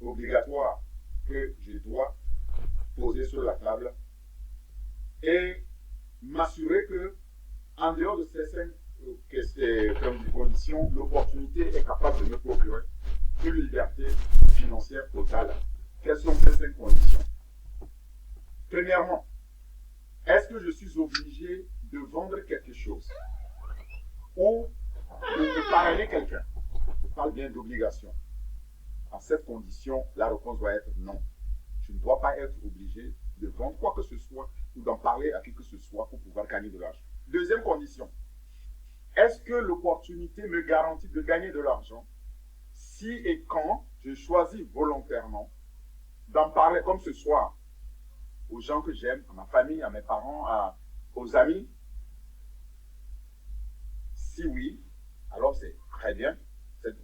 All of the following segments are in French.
obligatoire que je dois poser sur la table et m'assurer que, en dehors de ces 5 conditions, l'opportunité est capable de me procurer une liberté financière totale. Quelles sont ces 5 conditions? Premièrement, est-ce que je suis obligé de vendre quelque chose ou de parrainer quelqu'un? Je parle bien d'obligation. À cette condition, la réponse doit être non. Je ne dois pas être obligé de vendre quoi que ce soit ou d'en parler à qui que ce soit pour pouvoir gagner de l'argent. Deuxième condition, est-ce que l'opportunité me garantit de gagner de l'argent si et quand je choisis volontairement d'en parler comme ce soir aux gens que j'aime, à ma famille, à mes parents, aux amis? Si oui, alors c'est très bien. Cette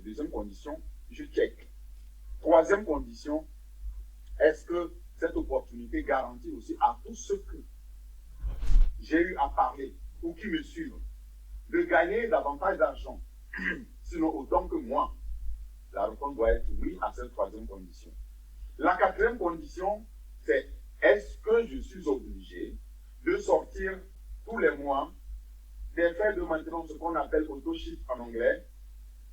deuxième condition, je check. Troisième condition, est-ce que cette opportunité garantit aussi à tous ceux que j'ai eu à parler ou qui me suivent de gagner davantage d'argent, sinon autant que moi? La réponse doit être oui à cette troisième condition. La quatrième condition, c'est est-ce que je suis obligé de sortir tous les mois des frais de maintenance, ce qu'on appelle auto-ship en anglais?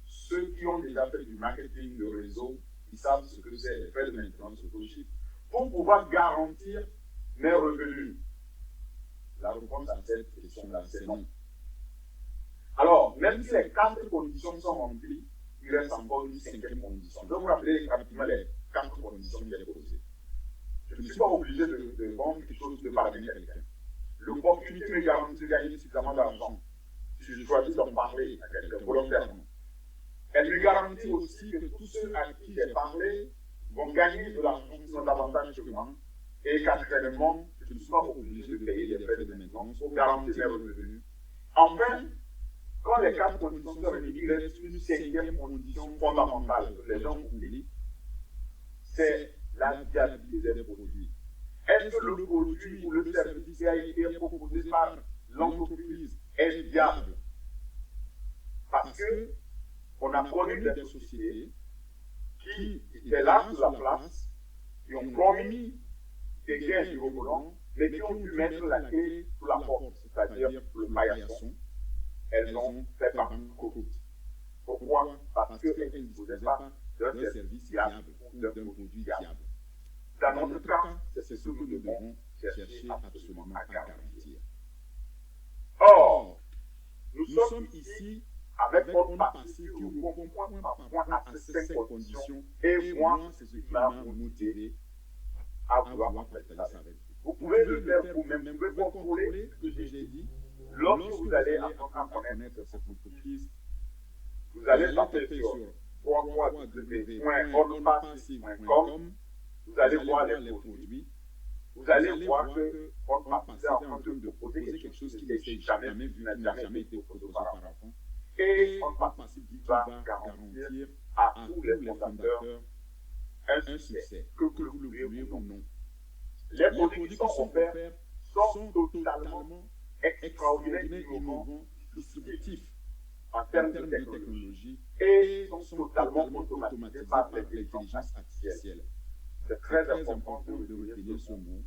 Ceux qui ont déjà fait du marketing de réseau, ils savent ce que c'est les frais de maintenance auto-ship, pour pouvoir garantir mes revenus. La réponse à cette question-là, c'est non. Alors, même si les 4 conditions sont remplies, il reste encore une 5e condition. Je vais vous rappeler rapidement les 4 conditions que j'ai posées. Je ne suis pas obligé de vendre quelque chose, de parrainer quelqu'un. L'opportunité me garantit de gagner suffisamment d'argent si je choisis d'en parler à quelqu'un volontairement. Elle me garantit aussi que tous ceux à qui j'ai parlé vont gagner de l'argent qui sont davantage que moi. Et quatrièmement, je ne suis pas obligé de payer les frais de maintenance pour garantir mes revenus. Enfin, quand les 4 conditions sont réunies, il reste une 5e condition fondamentale que les gens oublient, c'est la viabilité des produits. Est-ce que le produit ou le service qui a été proposé par l'entreprise est viable? Parce que on a connu des sociétés qui étaient là sur la place, qui ont promis des gains mirobolants, mais qui ont dû mettre la clé sous la porte, c'est-à-dire le paillasson. Elles ont fait banqueroute. Pourquoi? Parce qu'elles ne disposaient pas d'un service viable ou d'un produit viable. Dans notre cas, c'est ce que nous devons chercher absolument à garantir. Or, nous sommes ici avec notre partie qui répond point par point à ces 5 conditions. Et moi, c'est ce qui m'a motivé à vouloir partager ça avec vous. Vous pouvez le faire vous-même, vous pouvez contrôler ce que j'ai dit. Lorsque vous allez apprendre à connaître cette entreprise, vous allez taper sur www.onpassive.com. Vous allez voir les produits. Vous allez voir que OnPassive est en train de proposer quelque chose qui n'a jamais été proposé auparavant. Et OnPassive va garantir à tous les fondateurs un succès, que vous le vouliez ou non. Les produits qui sont offerts sont totalement extraordinaires, innovants, distributifs en termes de technologie et sont totalement automatisés par l'intelligence artificielle. C'est très important de retenir ce mot.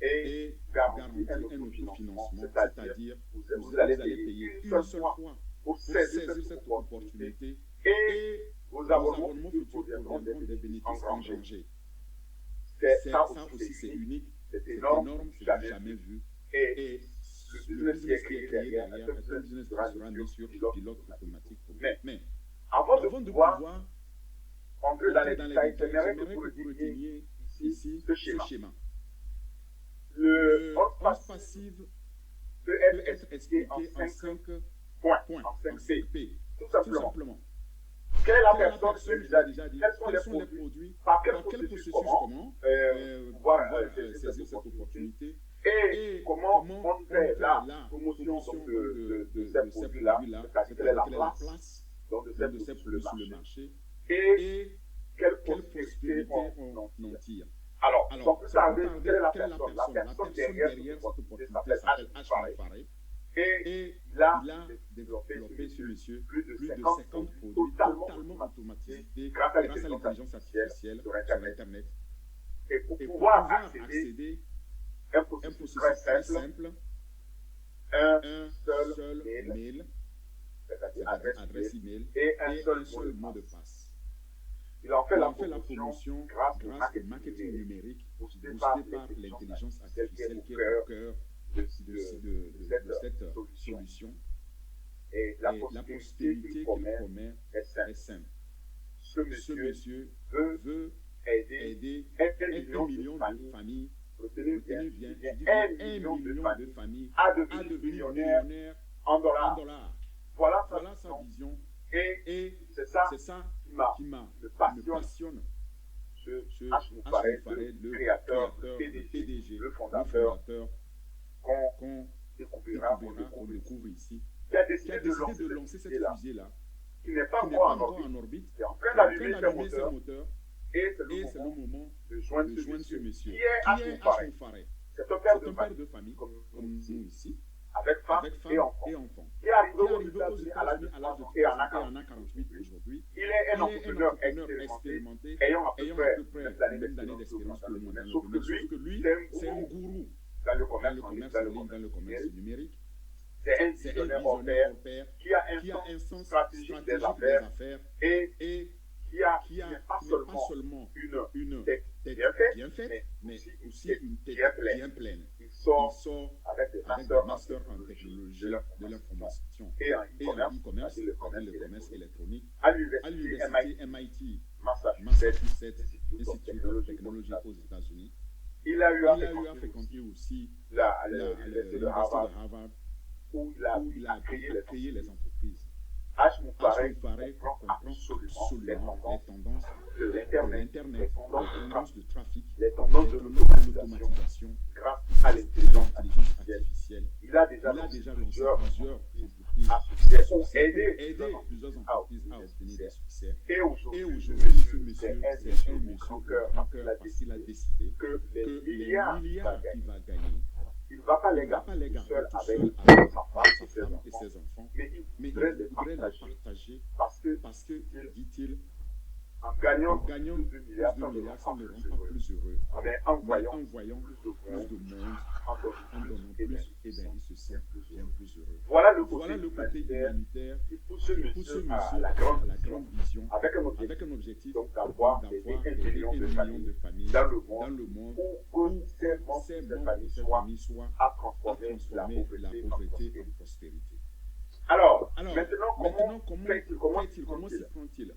Et garantir un autofinancement, c'est-à-dire vous allez payer une seule fois pour saisir cette opportunité et vos abonnements futurs deviendront des bénéfices engrangés. Ça aussi, c'est unique, c'est énorme, c'est jamais vu. Et le business qui est créé derrière, c'est un business qui sera mis sur pilote automatique. Mais avant de pouvoir entrer dans les détails, j'aimerais que vous reteniez ici ce schéma. Le OnPassive peut être expliqué en 5 points, en 5 P. Tout simplement. Quelle est la personne? Je l'ai déjà dit. Quels sont les produits? Par quel processus? Comment pouvoir saisir cette opportunité? Et comment on fait la promotion de ces produits-là? C'est-à-dire quelle est la place de ces produits sur le marché? Et quelles possibilités on en tire? Alors, sans plus tarder, quelle est la personne? La personne derrière cette opportunité s'appelle H. Faré. Et il Il a développé ce monsieur plus de plus de 50 50 produits produits totalement totalement automatisés grâce à grâce à l'intelligence artificielle sur sur Internet. Internet. Et pour Et pour pouvoir pouvoir accéder accéder un un processus processus très très simple, simple, un un seul seul mail, mail, c'est-à-dire c'est-à-dire adresse adresse email, email, et un et seul un seul mot de passe. Il en fait Il la en fait la promotion promotion grâce au grâce au marketing marketing numérique, numérique boosté boosté par par l'intelligence l'intelligence artificielle qui est artificielle au qui est au cœur cœur de cette solution. solution. Et La prospérité prospérité qu'il qu'il promet promet est simple. est simple. Ce Ce monsieur monsieur veut veut aider aider 1 million un de million de familles, familles, retenez bien, retenez bien, je dis je dis bien, bien 1 1 million de million de familles familles à à devenir devenir millionnaires millionnaires en en dollars. dollars. Voilà Voilà sa sa vision. vision. Et Et c'est ça c'est ça qui qui me me passionne. passionne. Ce Ce H. Moufaré, Faré, le le créateur, créateur, le le PDG, PDG, le le fondateur, fondateur qu'on qu'on découvrira, qu'on découvrira, qu'on découvre, découvre ici, qui a qui décidé a de décidé de lancer lancer cette cette fusée-là, fusée-là, qui n'est pas qui n'est encore pas en encore orbite, en orbite, qui est en qui train est en train d'allumer ses d'allumer ses moteurs, moteurs, et c'est et c'est le le moment moment de joindre de joindre ce ce monsieur, monsieur, qui qui est est H. H. Moufaré. Moufaré. C'est un C'est père un de père de famille, famille, comme comme nous nous ici, ici, avec femme avec et femme enfant, et enfant, qui est arrivé qui est aux arrivé aux États-Unis à l'âge de États-Unis à l'âge de 3 ans et 3 en ans a et en a 48 48 aujourd'hui. Il est un Il est un entrepreneur entrepreneur expérimenté, expérimenté, ayant à peu ayant à près peu près même d'années même d'années d'expérience d'expérience dans que le nous dans domaine. le Sauf que domaine, sauf que lui, lui, c'est c'est un un gourou gourou dans dans le le commerce en ligne, commerce dans en le ligne, dans le commerce commerce numérique. numérique. C'est un C'est un visionnaire hors visionnaire pair hors pair qui a qui a un sens stratégique des stratégique des affaires affaires et et qui qui n'est pas n'est pas seulement seulement une une tête tête bien faite, mais mais aussi une tête bien pleine. bien pleine. Il Il sort sort avec des avec des masters masters en en technologie technologie de l'information et en et en e-commerce, e-commerce, c'est-à-dire le c'est-à-dire commerce le commerce électronique. électronique, À à l'université l'université MIT, MIT, Massachusetts Massachusetts Institute of Institute of Technology Technology aux aux États-Unis. Il a eu Il a eu à fréquenter fréquenter aussi l'université de Harvard, Harvard, où il a appris créé à créer les entreprises. H. H. Moufaré Moufaré comprend comprend absolument absolument les tendances de de l'Internet, l'Internet, les les tendances tendances de trafic, de trafic, les tendances les de tendances de l'automatisation l'automatisation grâce grâce à à l'intelligence l'intelligence artificielle. artificielle. Il a Il déjà a lancé déjà lancé plusieurs plusieurs entreprises entreprises à succès à pour succès aider pour aider plusieurs entreprises à obtenir des succès. Et Et aujourd'hui, aujourd'hui, ce monsieur, c'est un c'est monsieur un au monsieur grand au cœur grand parce qu'il cœur a parce qu'il a décidé décidé que les que les milliards qu'il va milliards qu'il gagner, va gagner, il ne va pas les il ne va pas les garder tout garder seul tout avec seul sa avec femme sa et ses femme et enfants, ses enfants, mais il mais il voudrait les voudrait les partager partager parce que, dit-il, en gagnant en gagnant plus de plus milliards, de ça ne le milliards, rend ça ne pas le plus rend pas heureux. plus heureux. Mais en Mais voyant en voyant plus de plus monde, de monde, en en donnant donnant plus, plus, et bien il se sent bien plus heureux. Voilà le Voilà côté le côté humanitaire humanitaire qui pousse ce qui pousse ce monsieur à monsieur la à grande la vision, grande vision, avec un avec objectif, un objectif donc d'avoir d'avoir aider 1 aider million 1 de million de familles familles dans le dans monde le monde pour que où ces membres ces de cette membres de famille cette soient famille soient à à transformer la transformer la pauvreté en pauvreté prospérité. en prospérité. Alors, Alors, maintenant, maintenant, comment comment s'y s'y prend-il? prend-il?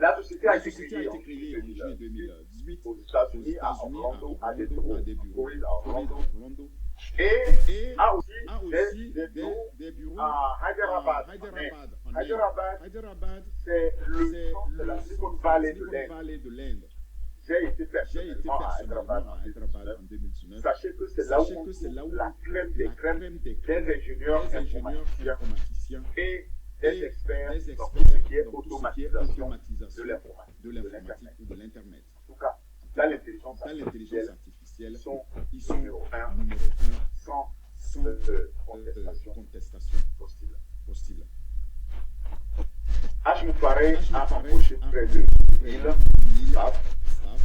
La société a La été société a créée été en créée en juillet 2018 aux aux États-Unis, à États-Unis, Orlando, à des à bureaux, des bureaux, Floride, à Floride, Orlando, Orlando, et et a aussi a des aussi bureaux des bureaux à à Hyderabad, en Inde. Hyderabad, en Inde. Hyderabad, Hyderabad, c'est le c'est centre de la le Silicon centre Valley de Silicon l'Inde. Valley de l'Inde. J'ai été J'ai été personnellement à personnellement Hyderabad en à Hyderabad 2019. en 2019. Sachez que c'est là où Sachez on que c'est là trouve où la crème des la crèmes crème des des crèmes ingénieurs des ingénieurs informaticiens informaticiens et et des experts des dans experts tout ce qui est dans tout ce qui est automatisation automatisation de l'informatique, de de l'informatique l'Internet. ou de l'Internet. En tout cas, dans l'intelligence Dans l'intelligence artificielle, artificielle, ils ils sont sont numéro 1 numéro 1 sans sans contestation contestation possible. possible. H. Moufaré H. a Moufaré embauché a près embauché de près 1000 de staff, 1000 staff,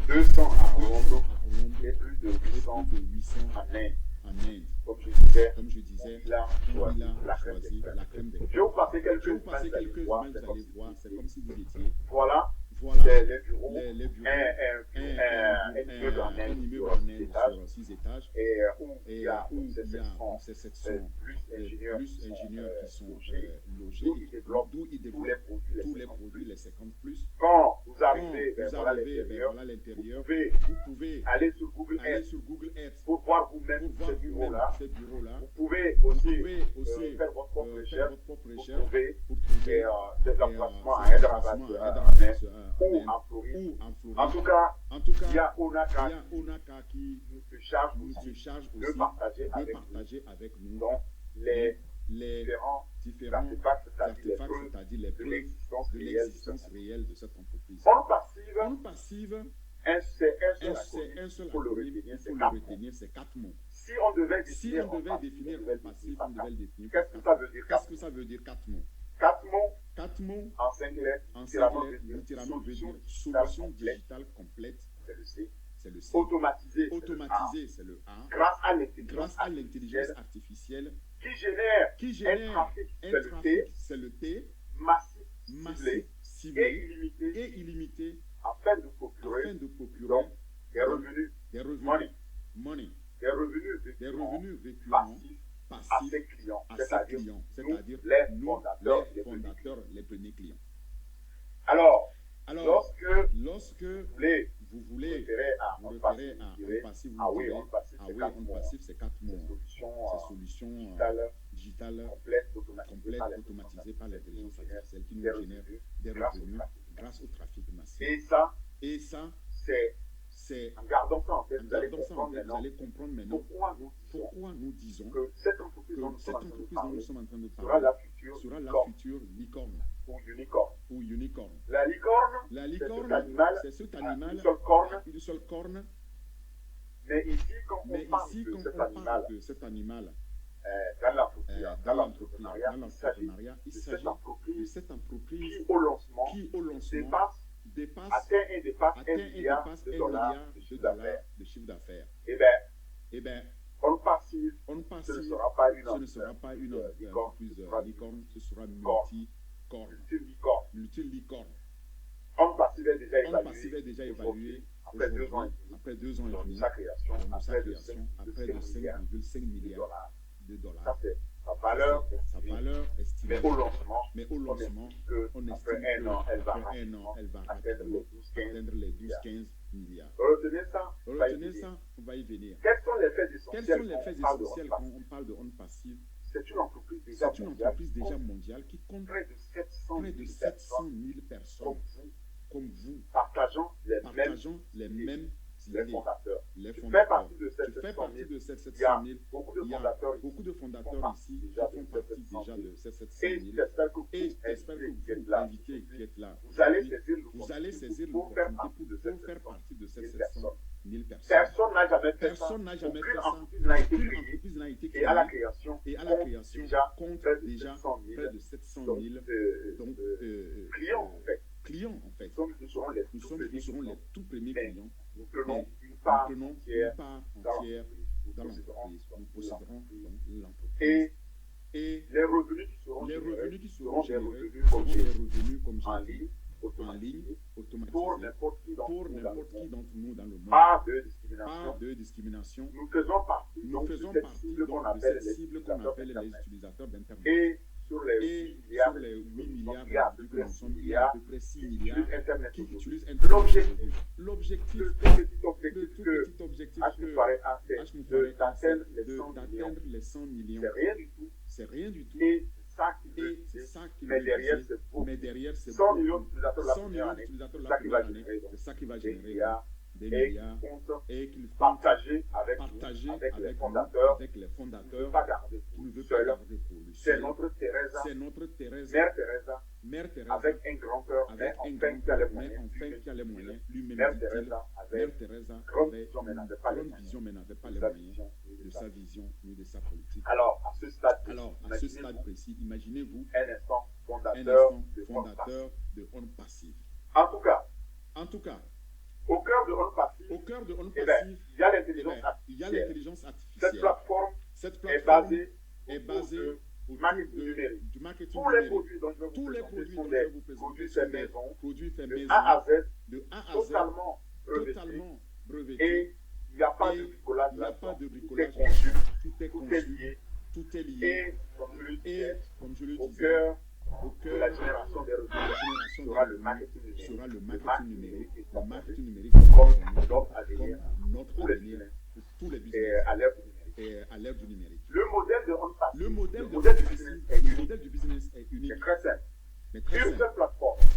200 à 200 Orlando à Orlando et plus de et 800 plus de 800 en Inde. en Inde. Comme je disais, Comme je disais, il a il choisi a la crème des choisi crèmes. la crème des Je vais crèmes. vous passer Je vais quelques vous passer images, quelques vous images, vous allez voir, c'est comme si vous étiez. Voilà Voilà les bureaux, les bureaux, un immeuble en un Inde immeuble sur en 6 Inde étages, sur 6 étages, et où il et y a où ces il y a sections ces sections plus ingénieurs qui sont logés, logés, d'où ils développent d'où ils tous les développent produits, tous les les 50 produits, plus. les 50 plus. Quand vous Quand arrivez vers vous voilà arrivez vers l'intérieur, voilà l'intérieur, vous vous pouvez aller sur Google aller Earth sur Google Earth pour voir pour vous-même voir ce vous-même bureau-là. ces bureaux-là. Vous pouvez Vous aussi pouvez aussi faire votre propre faire recherche votre propre pour recherche trouver pour trouver des des emplacements à des Hyderabad, emplacements à en Inde, Hyderabad, ou en en Inde, Floride. ou en En Floride. tout cas, En tout cas, il y a il Onaka y a Onaka qui qui se charge nous se aussi charge de aussi partager de avec nous partager avec nous donc les les différents différents artefacts, c'est-à-dire les artefacts, preuves c'est-à-dire les de preuves l'existence de réelle de l'existence cette réelle de cette entreprise. forme passive. Forme passive, C'est un seul Un acronyme. seul Il faut le acronyme, retenir, il c'est faut le 4 mots. retenir, c'est 4 mots. Si on devait Si définir on devait en définir passif, en passif, on devait le définir Qu'est-ce par que ça 4 veut mots. dire, Qu'est-ce 4 que ça veut dire 4 mots? 4 mots 4 mots en 5 lettres, en littéralement 5 veut lettres, dire littéralement veut solution dire digitale solution complète, digitale complète, c'est le C. c'est le C. Automatisé, c'est le A. Automatisé, c'est le A. Grâce à l'intelligence Grâce à l'intelligence artificielle artificielle qui génère qui un génère trafic, un c'est le T, trafic, c'est le T, massif, massif, ciblé et ciblé illimité et illimité afin de procurer afin de procurer donc des revenus, des revenus, money, des revenus des récurrents revenus récurrents passifs à passifs ses clients, à ses c'est-à-dire clients, nous, c'est-à-dire les nous, fondateurs, les les premiers clients. fondateurs, les premiers clients. Alors, Alors, lorsque lorsque vous vous voulez référez à vous un référez passif, à vous direz, un passif, vous ah oui, direz, on passif, ah c'est oui, 4 on mots. passif, c'est 4 Ces mots. solutions Ces solutions digitales digitales complètes, automatisées complètes, par automatisées par l'intelligence artificielle qui nous des génèrent revenus des grâce au revenus trafic. grâce au trafic massif. Et ça, Et ça, c'est c'est en gardant ça en tête, en vous allez gardant ça en comprendre tête, vous maintenant allez comprendre maintenant pourquoi nous disons pourquoi nous disons que cette entreprise que dont nous sommes cette en train de entreprise dont nous parler sommes en train de sera parler la future sera la licorne future licorne ou unicorne. ou unicorne. La licorne, La c'est licorne, cet animal c'est cet a animal une seule corne, une seule corne. mais ici, quand Mais on parle ici, de quand cet on animal parle de cet animal dans dans l'entrepreneuriat, il s'agit l'entrepreneuriat, il de s'agit cette de entreprise cette entreprise qui, au lancement, qui, au lancement, dépasse, atteint un et milliard dépasse de $1 dollars de chiffre d'affaires. de chiffre d'affaires. Eh bien, Eh bien, on passive, on ce ne passive, sera pas une ce ne sera pas une licorne, entreprise ce sera licorne, ce sera licorne. multi-corne, multi-licorne. multi-licorne. On passive est déjà On passive est déjà aujourd'hui, évalué après 2 ans et aujourd'hui, demi, après 2 ans et dans demi, sa création, dans à sa près de création, à près de 5,5 5,5 de milliards dollars. de Ça, dollars. c'est sa valeur Sa estimée. valeur estimée. Mais au lancement, Mais au on lancement, estime que on estime après un an, elle va qu'après un an, rapidement elle va atteindre rapidement les 12-15 atteindre les milliards. 12-15 milliards. Retenez ça, va y Retenez venir. ça, on va y venir. Quels sont les faits Quels essentiels sont les quand faits on parle de essentiels Honda? quand on parle de On Passive? C'est une entreprise déjà C'est une mondiale, entreprise déjà mondiale qui compte près de 700 près 000 de 700 personnes 000 personnes comme vous, comme vous, partageant les mêmes partageant les mêmes les idées. fondateurs. Les Tu fais fondateurs. partie de ces Tu fais 700 partie 000. de ces Il y a 700 000. beaucoup de Il y a fondateurs beaucoup ici de fondateurs ici qui déjà font de partie 700 déjà 000. de ces 700 Et 000. j'espère que vous, Et j'espère que qui êtes vous, là, invités qui êtes là, vous allez aujourd'hui, saisir vous allez saisir pour faire l'opportunité partie de pour faire cette partie de ces 000 700 000 personnes. Personne n'a jamais fait ça. Personne n'a jamais Aucune fait ça. entreprise n'a été Aucune créée. entreprise n'a été Et à la créée. création, Et à la compte création, déjà compte près de déjà 700 000 près de 700 donc, 000 donc, clients, en fait. clients, en fait. Nous serons les Nous tout serons premiers les tout premiers Mais clients. Nous prenons Mais une nous part prenons entière une part dans entière l'entreprise. dans l'entreprise. Nous posséderons donc l'entreprise. Et Et les revenus qui seront les générés revenus qui seront des générés revenus seront comme des revenus, comme en j'ai dit, ligne, en automatisés, ligne, automatisés, pour n'importe qui d'entre pour nous dans le n'importe qui monde. d'entre nous dans le monde. Pas de Pas discrimination. de discrimination. Nous faisons partie Nous donc, de faisons cette partie cible qu'on donc, de appelle cette les cible qu'on utilisateurs appelle les d'Internet. utilisateurs d'Internet. Et sur les Et 8 milliards, sur les 8 milliards il y a à de peu que près nous 6 sommes, il y a à milliards peu près 6 qui milliards utilisent Internet qui aujourd'hui. utilisent Internet L'objectif, aujourd'hui. L'objectif, le tout petit le objectif tout que petit objectif H nous que paraît A, c'est H nous ferait, d'atteindre c'est les 100 millions. d'atteindre les 100 millions. C'est rien du tout. C'est rien du tout. Et c'est ça qui veut Et c'est dire. ça qui Mais veut derrière, dire. c'est beaucoup. Mais derrière, c'est 100 beaucoup. millions d'utilisateurs la 100 première millions année. d'utilisateurs C'est la ça qui va première année. générer donc C'est ça qui va des générer milliards des et milliards qui compte et qu'il faut partager avec nous, partager avec les avec fondateurs. avec les On ne fondateurs peut pas garder qui pour ne lui veut pas seul. garder pour lui C'est seul. notre Teresa, C'est notre Thérèse, Mère Teresa, Mère Teresa, avec un grand cœur, mais avec un enfin grand qui a les mais moyens. enfin qui a les moyens, lui-même Mère dit-il. Teresa avait Mère Teresa grande avait vision, mais une n'avait pas les grande moyens vision, mais n'avait pas de les sa moyens vision ni de de sa sa vision ni de sa politique. Alors, à ce stade, Alors, à ce stade imaginez-vous précis, imaginez-vous un instant un fondateur instant de Honda. fondateur de On Passive. En tout cas, En tout cas, au cœur de Honda Passive, au cœur de On eh ben, Passive, il y a eh l'intelligence ben, il y a artificielle. l'intelligence Cette artificielle. plateforme Cette est plateforme basée est autour basée de autour marketing numérique. du marketing Tous les numérique. produits dont je vais vous Tous les présenter produits sont dont je vais des vous présenter produits sont faits des maison, produits faits de maison, A à Z, de A à Z, totalement brevetés. totalement brevetés. Et il n'y a pas Et de bricolage il n'y a là-dedans. pas de Tout est bricolage. conçu, Tout est tout est conçu, lié. tout est lié. Et, comme je le Et, disais, comme je le au disais, cœur au de cœur la génération des de la revenus génération sera de le revenus marketing numérique. sera le Le marketing numérique. est Le conçu marketing numérique comme est notre avenir comme notre pour les avenir business pour tous les et business à l'ère du numérique. et à l'ère du numérique. Le modèle de On Le modèle le de modèle du business business est le unique. modèle du business est unique, C'est très simple. mais très Une simple. seule plateforme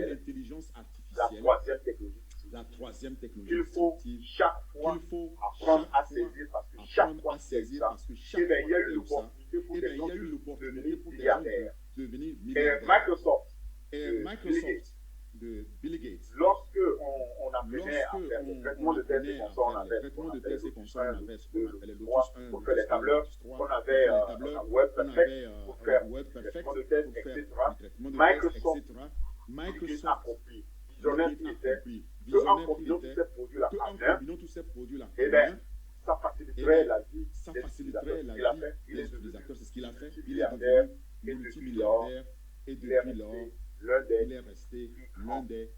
y a artificielle, l'intelligence la artificielle, troisième technologie la troisième technologie qu'il faut disruptive, chaque fois qu'il faut apprendre à chaque fois saisir parce que chaque apprendre fois à qu'il y a eu saisir ça, parce que eh chaque bien, fois il y a qu'il y eu a eu ça, l'opportunité pour eh des bien, il gens y a eu de l'opportunité devenir pour des gens milliardaires. de devenir Et milliardaires. Microsoft de Bill Gates. Lorsque on apprenait à faire le traitement de tests et consorts, on avait le traitement de tests et consorts, on avait ce qu'on appelait le Lotus 1, pour faire les tableurs, on avait un web perfect pour faire le traitement de tests, etc. Microsoft, Microsoft approprié, visionnaire qui était, qu'en combinant tous ces produits-là en un, eh bien, ça faciliterait la vie des utilisateurs. Il est utilisateurs, c'est ce qu'il a fait. Il est devenu multimilliardaire et depuis lors, il est resté l'un des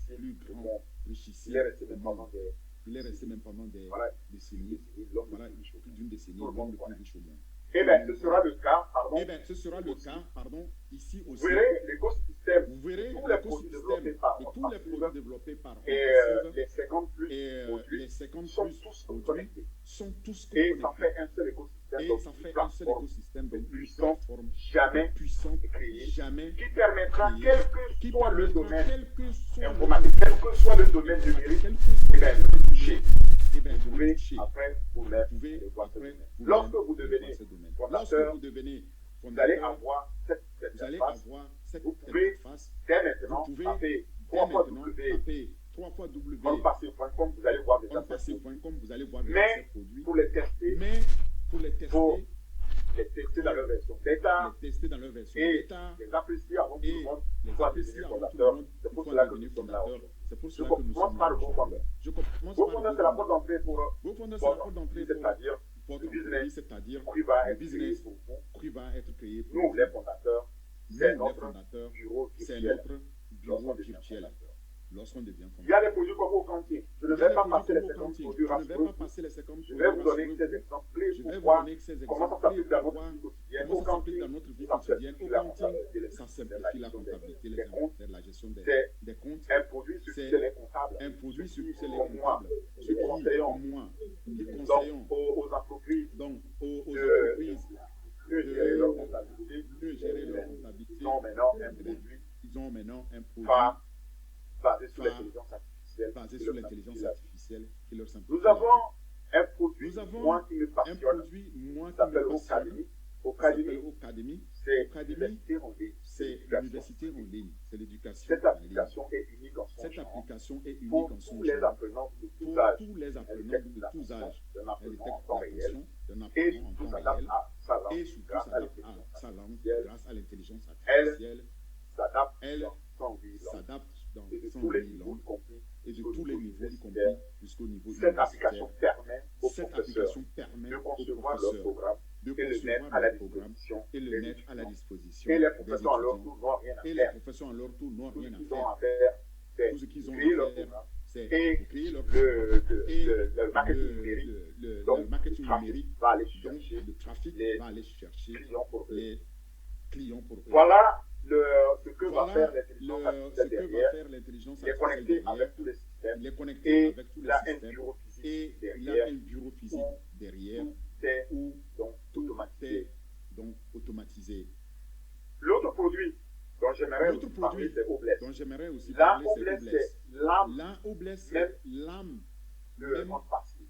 plus grands richissiers. Il est resté même pendant des décennies, voilà, plus d'une décennie, l'homme le plus riche au monde. Eh bien, ce sera le cas, ici aussi. Vous verrez l'écosystème, vous verrez tous les produits développés par et les 50 plus produits sont tous connectés. Et ça fait un seul écosystème, donc une plateforme jamais créée, qui permettra, quel que soit le domaine informatique, quel que soit le domaine numérique, de toucher. Vous pouvez après vous mettre dans ce domaine. Lorsque vous devenez fondateur, vous allez avoir cette interface. Vous pouvez dès maintenant taper 3 fois www.onpasser.com, vous allez voir des produits. Mais pour les tester, il faut les tester dans leur version bêta et les apprécier avant que tout le monde soit devenu fondateur. C'est pour cela que nous sommes là aujourd'hui. Je commence par le GoFundMe. GoFundMe, c'est la porte d'entrée pour c'est-à-dire le business qui va être créé pour vous. Nous, les fondateurs, c'est notre bureau virtuel. Lorsqu'on devient fondateur. Il y a des produits comme au cantine. Je ne vais pas passer les 50 produits rassureux. Je vais vous donner ces exemples clés pour voir comment ça s'applique dans notre vie quotidienne. Au cantine, ça simplifie la comptabilité, les inventaires, la gestion des comptes. Un produit sur les comptables. Un produit sur les comptables. Nous conseillons aux entreprises de gérer leur comptabilité. Ils ont maintenant un produit basé sur l'intelligence artificielle qui leur simplifie. Nous avons un produit, moi qui me passionne, qui s'appelle Ocademy. C'est l'université en ligne. C'est l'éducation. Cette application est unique en son genre pour tous les apprenants de tous âges. D'un apprenant en temps réel et surtout s'adapte à sa langue grâce à l'intelligence artificielle. Elle s'adapte dans son et de tous les niveaux, y compris jusqu'au niveau Cette application permet aux professeurs de concevoir leur programme et le mettre à la disposition et les professeurs à leur tour n'ont rien à faire. Tout ce qu'ils ont à faire, c'est créer leur programme et le marketing numérique. Donc, le trafic va aller chercher les clients pour eux. Voilà ce que va faire l'intelligence artificielle derrière. Il est connecté avec tous les systèmes et il a un bureau physique derrière où donc automatisé. L'autre produit dont j'aimerais aussi parler, c'est Obless. La Obless, c'est l'âme de OnPassive.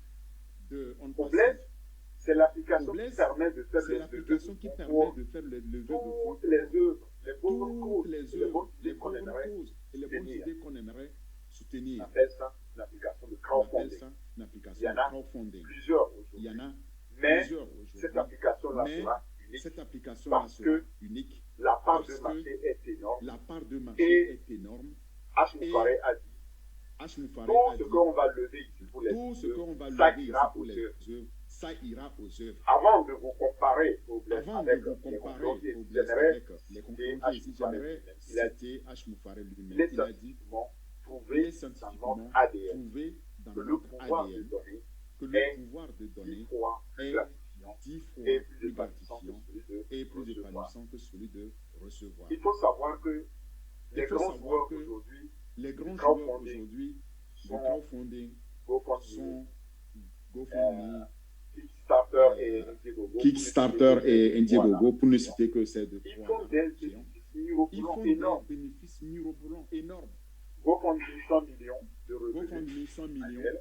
C'est l'application qui permet de faire les levées de fonds, toutes les œuvres, les bonnes idées qu'on aimerait soutenir. On appelle ça une application de crowdfunding. Il y en a plusieurs aujourd'hui. Mais cette application-là sera unique parce que la part de marché est énorme. H-Moufaré a dit tout ce qu'on va lever ici pour les œuvres, ça ira aux œuvres. Avant de vous comparer aux blessés avec les confrontés, j'aimerais citer H-Moufaré lui-même. Il est scientifiquement prouvé dans notre ADN que le pouvoir de donner est 10 fois plus gratifiant et plus épanouissant que celui de recevoir. Il faut savoir que les grands joueurs aujourd'hui du crowdfunding sont GoFundMe, Kickstarter et Indiegogo, pour ne citer que ces deux. Ils font des bénéfices mirobolants énormes. GoFundMe 100 millions de revenus annuels.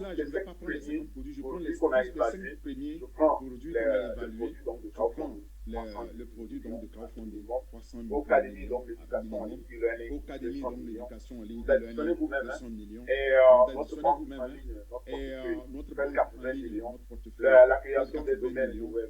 cela, je ne vais pas prendre les 50 produits, je prends les 5 premiers je prends produits qu'on a évalués. produit donc de Je prends crowdfunding, le produit donc de crowdfunding, 300 Académie, millions donc l'éducation en minimum. ligne, e-learning, Académie, 200 donc millions. l'éducation en ligne, Vous additionnez e-learning, vous-même, 200 millions. et Vous notre additionnez banque vous-même, en ligne, notre et portefeuille, notre fait banque en 80 ligne, millions. notre portefeuille, La fait création des 80 domaines millions. web,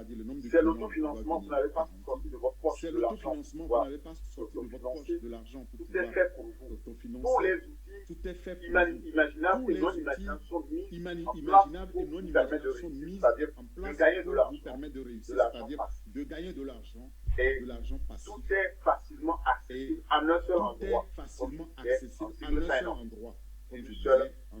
c'est-à-dire le nombre de C'est clients l'autofinancement, vous qui n'avez doit pas venir sorti de votre poche c'est de l'argent. l'autofinancement, vous n'avez pas sorti de votre poche de l'argent pour Tout pouvoir est fait pour vous. Tous autofinancer. les outils Tout est fait pour vous. imaginables Tous et les non outils imaginables sont mis en place imaginables pour et non vous permettre imaginables de sont réussir, mis c'est-à-dire en de place gagner de pour vous l'argent, permettre de réussir, de l'argent c'est-à-dire passif. de gagner de l'argent passif. Tout est facilement accessible Et en un seul tout endroit. est facilement Comme je disais accessible en en single un seul sign-on. endroit. Comme Une je seule disais, en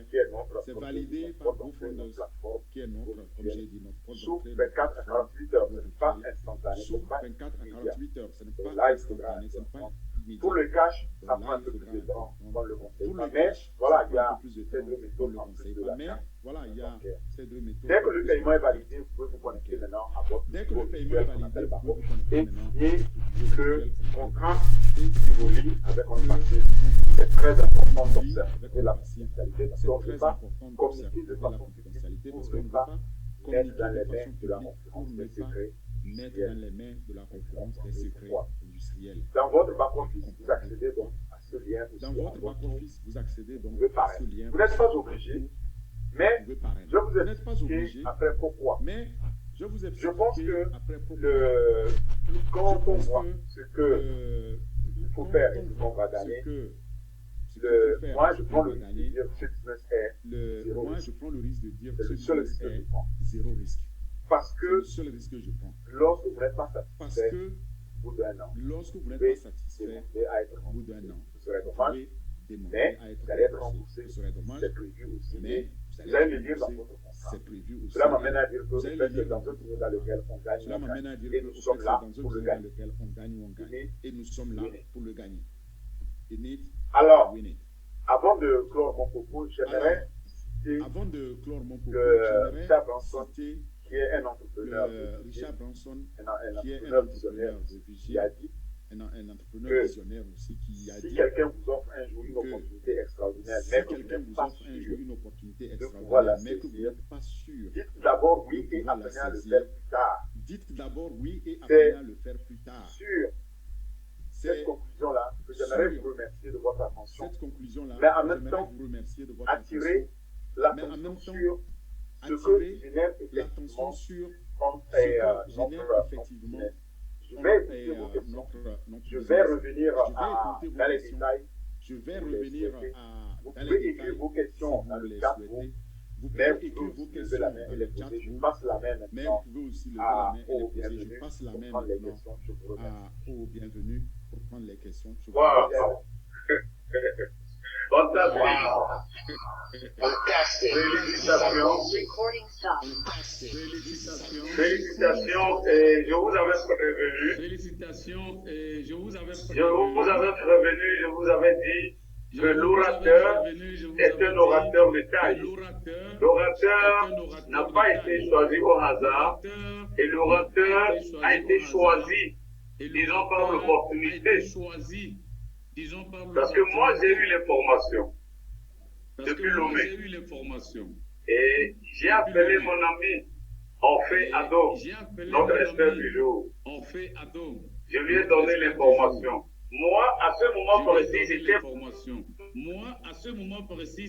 faire, qui est notre c'est validé par GoFunders, plateforme, qui est notre, comme j'ai dit, notre porte sous d'entrée. 24 à 48 heures, ce n'est pas instantané, Sous ce n'est pas 24 à immédiat. 48 heures, ce n'est pas Là, il faudra instantané, ce n'est pas Pour le cash, ça Donc prend là, un peu il plus faudra de temps, attendre. on le conseille Pour pas. le Mais cash, voilà, ça il y prend un a peu plus de ces temps, deux on ne méthodes le en plus conseille de pas. la Mais carte voilà, il y a bancaire. ces deux méthodes. Dès que le qui paiement sont est validé, vous pouvez vous connecter bancaires. maintenant à votre Dès que le niveau paiement est virtuel qu'on validé, appelle vous pouvez Babo vous connecter et maintenant signer au bureau ce virtuel qu'on appelle contrat Babo. Et qui vous signer lie avec le un passif. contrat C'est très important qui vous lie d'observer avec un la passif. confidentialité parce C'est qu'on ne très veut pas important communiquer de d'observer la façon publique confidentialité parce pour qu'on ne ne veut pas pas mettre communiquer dans de les mains façon de la publique pour concurrence ne des pas secrets mettre industriels. dans les mains de la Vous concurrence des comprenez secrets pourquoi. industriels. Dans votre Vous back-office, vous comprenez accédez donc à ce lien aussi. Dans votre back-office, vous accédez donc pouvez à parrainer. ce lien. Vous n'êtes pas pour obligé, vous mais pouvez parrainer. je vous Vous n'êtes pas explique obligé, après pourquoi. mais je vous Je explique pense que après pourquoi. quand Je on pense voit que ce qu'il faut quand faire et on ce voit qu'on va ce gagner, qu'il faut faire, moi ce je qu'on prends va le risque de gagner, dire ce business est zéro moi risque. je prends le risque de dire C'est que le ce seul business risque que je est prends. zéro risque. Parce C'est le que seul risque que je prends. lorsque vous n'êtes pas Parce satisfait que au bout d'un an, lorsque vous vous n'êtes pouvez pas satisfait demander à être au bout d'un remboursé. an, Ce serait vous dommage, pouvez demander mais à être vous allez être remboursé. remboursé. Ce serait dommage, C'est prévu aussi. mais Vous allez me dire dans remboursé. votre contrat. C'est prévu aussi. Cela m'amène à dire que Vous vous allez faites le dire dans dans un votre tour dans lequel on gagne Cela ou on m'amène à gagne. dire Et que nous au fait, sommes c'est là dans un pour le jeu dans gagner. lequel on gagne ou on gagne. Et nous sommes là pour le gagner. In it, Alors, win it. avant de clore mon propos, j'aimerais citer Avant de clore mon propos, Richard j'aimerais Branson, citer qui est un entrepreneur le Richard Branson, un qui est un entrepreneur visionnaire entrepreneur qui réfugié, a dit un entrepreneur que visionnaire aussi, qui a si dit quelqu'un vous offre un jour une que opportunité extraordinaire, si mais que vous quelqu'un n'êtes vous pas offre un sûr, jour une opportunité pouvoir la extraordinaire, mais que vous saisir, n'êtes pas sûr dites d'abord oui de et pouvoir la apprenez à le saisir, faire plus tard. dites d'abord oui et C'est apprenez à le faire plus tard. Sur cette C'est conclusion-là que j'aimerais sur vous remercier de votre attention, cette conclusion-là, mais en même j'aimerais temps, vous remercier de votre attirer attention, mais en l'attention même temps, sur ce que attirer génère l'attention effectivement sur notre ce que génère notre effectivement business. Je vais écouter vos questions. notre Je vais business. revenir Je vais écouter vos dans les questions. détails. Je vais vous les revenir souhaitez. dans Vous les pouvez détails écrire vos si questions dans vous le les chat, souhaitez. Vous mais pouvez vous pouvez écrire vos aussi lever questions la main dans et le les chat poser. Je room, passe la main mais maintenant vous pouvez aussi lever la main et les au poser. Je bienvenu passe la pour main prendre les maintenant questions. Je vous remercie. au bienvenu pour prendre les questions. Je vous Wow. remercie. Fantastique. Fantastic. Félicitations. Recording stop. Félicitations. Et je vous avais prévenu. Félicitations et je vous avais Je vous avais prévenu, je vous avais dit que l'orateur est un orateur de taille. L'orateur n'a pas été choisi au hasard et l'orateur a été choisi, disons, par l'opportunité. Parce que moi, j'ai eu l'information depuis Lomé. Et j'ai appelé mon ami Orphée Adom, notre expert du jour. Je lui ai donné l'information. Moi, à ce moment précis,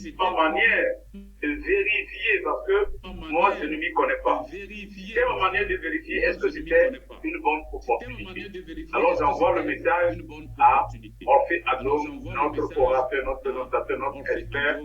c'était ma manière de vérifier, parce que moi, je ne m'y connais pas. C'était ma manière de vérifier est-ce que c'était une bonne opportunité. Alors, j'envoie le message à Orphée Adom, notre orateur, notre présentateur, notre expert.